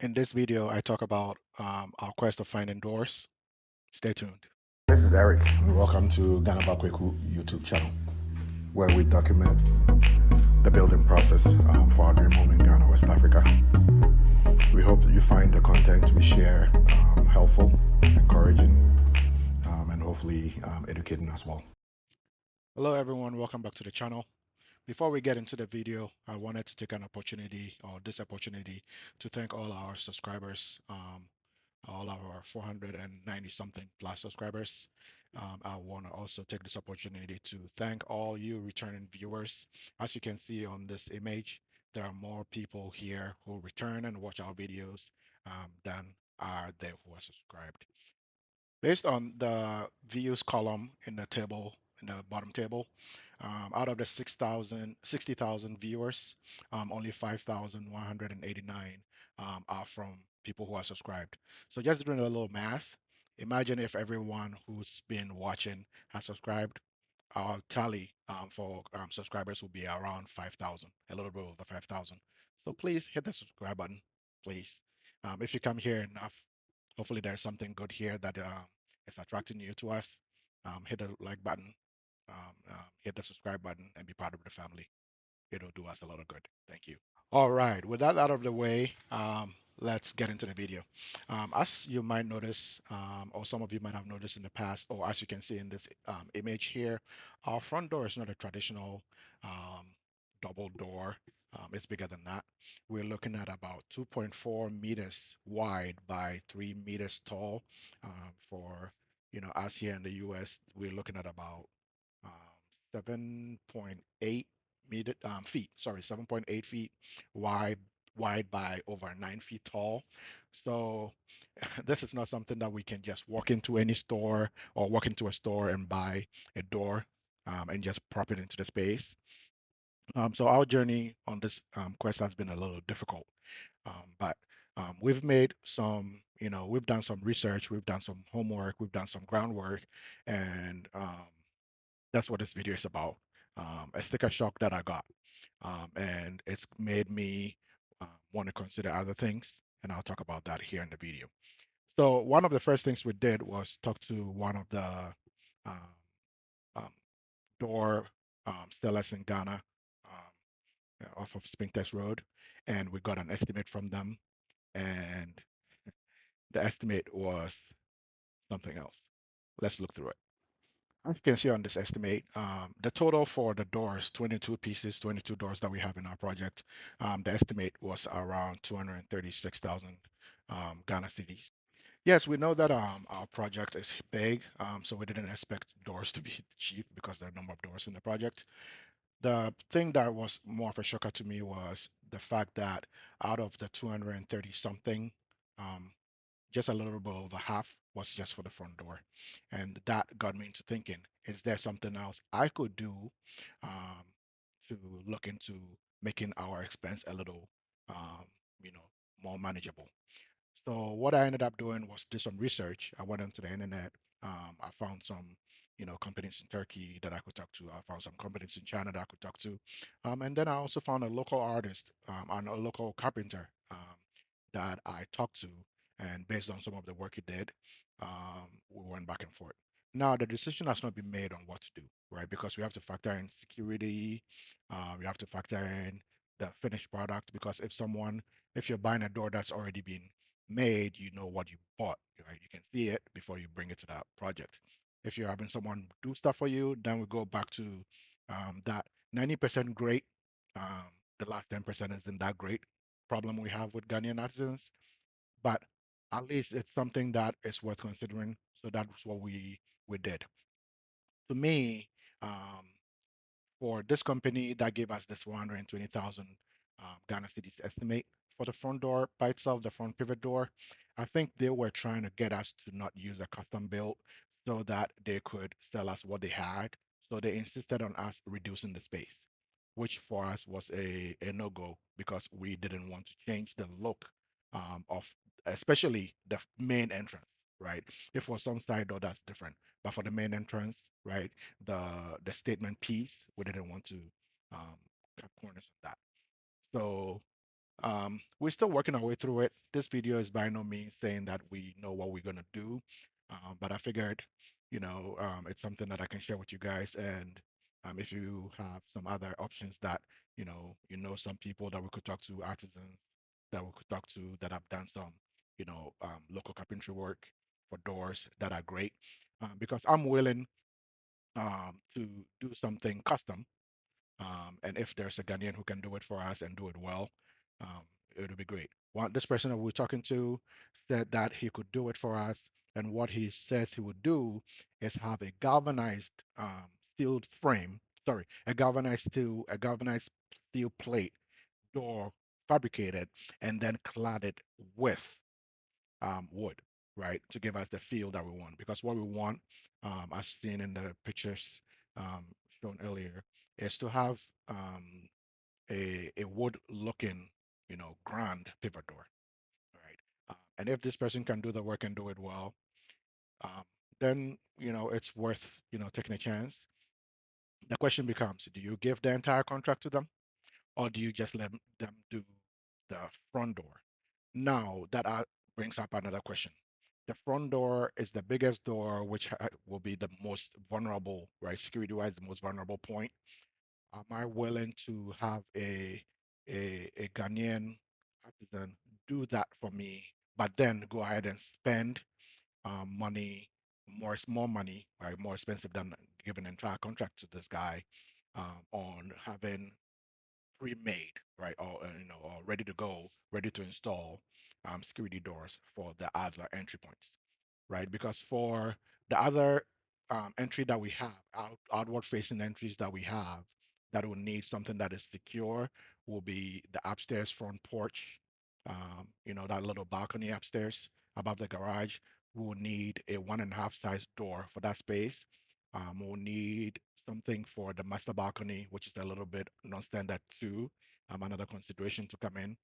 In this video, I talk about our quest of finding doors. Stay tuned. This is Eric, and welcome to Ghana Bakweku YouTube channel, where we document the building process for our dream home in Ghana, West Africa. We hope that you find the content we share helpful, encouraging, and hopefully educating as well. Hello, everyone. Welcome back to the channel. Before we get into the video, I wanted to take an opportunity or this opportunity to thank all our subscribers, all of our 490 something plus subscribers. I want to also take this opportunity to thank all you returning viewers. As you can see on this image, there are more people here who return and watch our videos than are there who are subscribed. Based on the views column in the table, in the bottom table, out of the 60,000 viewers, only 5,189 are from people who are subscribed. So just doing a little math, imagine if everyone who's been watching has subscribed, our tally for subscribers will be around 5,000, a little bit over 5,000. So please hit the subscribe button, please. If you come here enough, hopefully there's something good here that is attracting you to us. Hit the like button, hit the subscribe button, and be part of the family. It'll do us a lot of good. Thank you. All right, with that out of the way, let's get into the video. As you might notice, or some of you might have noticed in the past, or as you can see in this image here, our front door is not a traditional um, double door. It's bigger than that. We're looking at about 2.4 meters wide by 3 meters tall. For us here in the US, we're looking at about um, 7.8 feet, sorry, 7.8 feet wide, wide by over 9 feet tall. So this is not something that we can just walk into any store or walk into a store and buy a door and just prop it into the space. So our journey on this quest has been a little difficult, but we've made some, we've done some research, we've done some homework, we've done some groundwork, and that's what this video is about. A sticker shock that I got, and it's made me want to consider other things, and I'll talk about that here in the video. So one of the first things we did was talk to one of the um, um, door sellers in Ghana, off of Spintex Road, and we got an estimate from them, and the estimate was something else. Let's look through it. As you can see on this estimate, the total for the doors, 22 pieces, 22 doors that we have in our project, the estimate was around 236,000 Ghana cedis. Yes, we know that our project is big, so we didn't expect doors to be cheap because there are a number of doors in the project. The thing that was more of a shocker to me was the fact that out of the 230 something, um, just a little bit over half was just for the front door. And that got me into thinking, is there something else I could do um, to look into making our expense a little, um, you know, more manageable? So what I ended up doing was do some research. I went onto the internet. I found some, companies in Turkey that I could talk to. I found some companies in China that I could talk to, and then I also found a local artist and a local carpenter that I talked to. And based on some of the work he did, we went back and forth. Now the decision has not been made on what to do, right? Because we have to factor in security. We have to factor in the finished product because if you're buying a door that's already been made, you know what you bought, right? You can see it before you bring it to that project. If you're having someone do stuff for you, then we go back to that 90% great. Um, the last 10% isn't that great problem we have with Ghanaian artisans, but at least it's something that is worth considering. So that's what we did. To me, um, for this company that gave us this 120,000 Ghana cedis estimate for the front door by itself, the front pivot door. I think they were trying to get us to not use a custom build so that they could sell us what they had. So they insisted on us reducing the space, which for us was a no-go because we didn't want to change the look of especially the main entrance, right? If for some side door that's different, but for the main entrance, right, the the statement piece, we didn't want to um, cut corners of that. So We're still working our way through it. This video is by no means saying that we know what we're gonna do, but I figured, it's something that I can share with you guys. And if you have some other options that some people that we could talk to, artisans that we could talk to that have done some, local carpentry work for doors that are great, because I'm willing to do something custom, and if there's a Ghanaian who can do it for us and do it well, um, it would be great. This person that we're talking to said that he could do it for us, and what he says he would do is have a galvanized steel frame, sorry, a galvanized steel plate door fabricated and then cladded with wood, right, to give us the feel that we want. Because what we want, as seen in the pictures um, shown earlier, is to have a wood-looking, grand pivot door, right? And if this person can do the work and do it well, um, then it's worth taking a chance. The question becomes: do you give the entire contract to them, or do you just let them do the front door? Now, that brings up another question. The front door is the biggest door, which will be the most vulnerable, right? Security-wise, the most vulnerable point. Am I willing to have a Ghanaian artisan do that for me, but then go ahead and spend money, more money, right? More expensive than giving an entire contract to this guy on having pre-made, right, or ready to go, ready to install security doors for the other entry points, right? Because for the other entry that we have, outward-facing entries that we have, that will need something that is secure, will be the upstairs front porch, that little balcony upstairs above the garage. We will need a 1.5 size door for that space. We'll need something for the master balcony, which is a little bit non-standard too, another consideration to come in.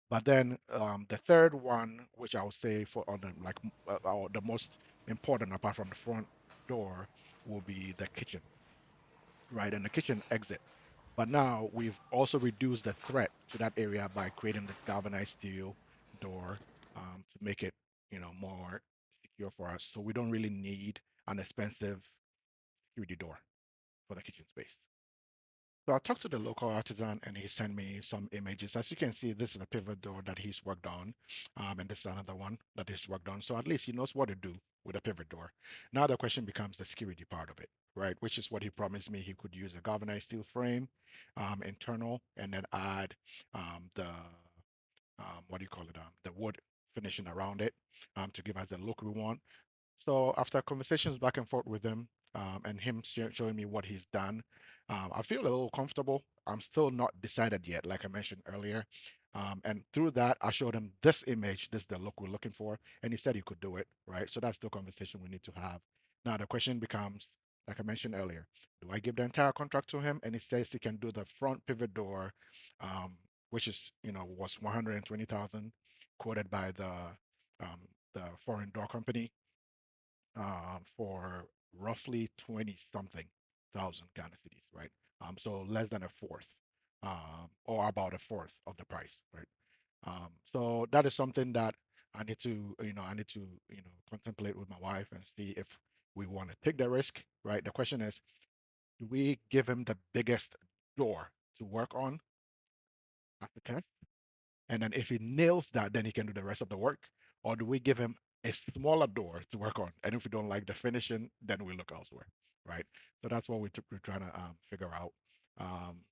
But then the third one, which I would say for on the like or the most important apart from the front door, will be the kitchen, right? And the kitchen exit. But now we've also reduced the threat to that area by creating this galvanized steel door to make it, more secure for us. So we don't really need an expensive security door for the kitchen space. So I talked to the local artisan and he sent me some images. As you can see, this is a pivot door that he's worked on, and this is another one that he's worked on. So at least he knows what to do with a pivot door. Now the question becomes the security part of it, right? Which is what he promised me. He could use a galvanized steel frame, internal, and then add the what do you call it? The wood finishing around it to give us the look we want. So after conversations back and forth with him, and him showing me what he's done, I feel a little comfortable. I'm still not decided yet, like I mentioned earlier. And through that, I showed him this image, this is the look we're looking for, and he said he could do it, right? So that's the conversation we need to have. Now the question becomes, like I mentioned earlier, do I give the entire contract to him? And he says he can do the front pivot door, um, which is, was 120,000 quoted by the foreign door company for roughly 20 something thousand Ghana cities, right? So less than a fourth, or about a fourth of the price, right? So that is something that I need to, contemplate with my wife and see if we want to take the risk, right? The question is, do we give him the biggest door to work on at the test? And then if he nails that, then he can do the rest of the work. Or do we give him a smaller door to work on? And if we don't like the finishing, then we look elsewhere, right? So that's what we're trying to figure out.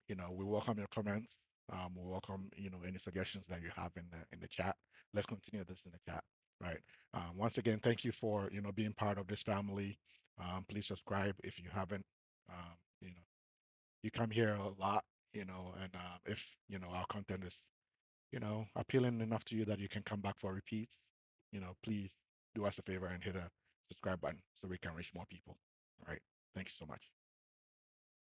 We welcome your comments. We welcome any suggestions that you have in the chat. Let's continue this in the chat, right? Once again, thank you for being part of this family. Please subscribe if you haven't. Um, you know, you come here a lot, and if our content is appealing enough to you that you can come back for repeats, please do us a favor and hit a subscribe button so we can reach more people. All right. Thank you so much.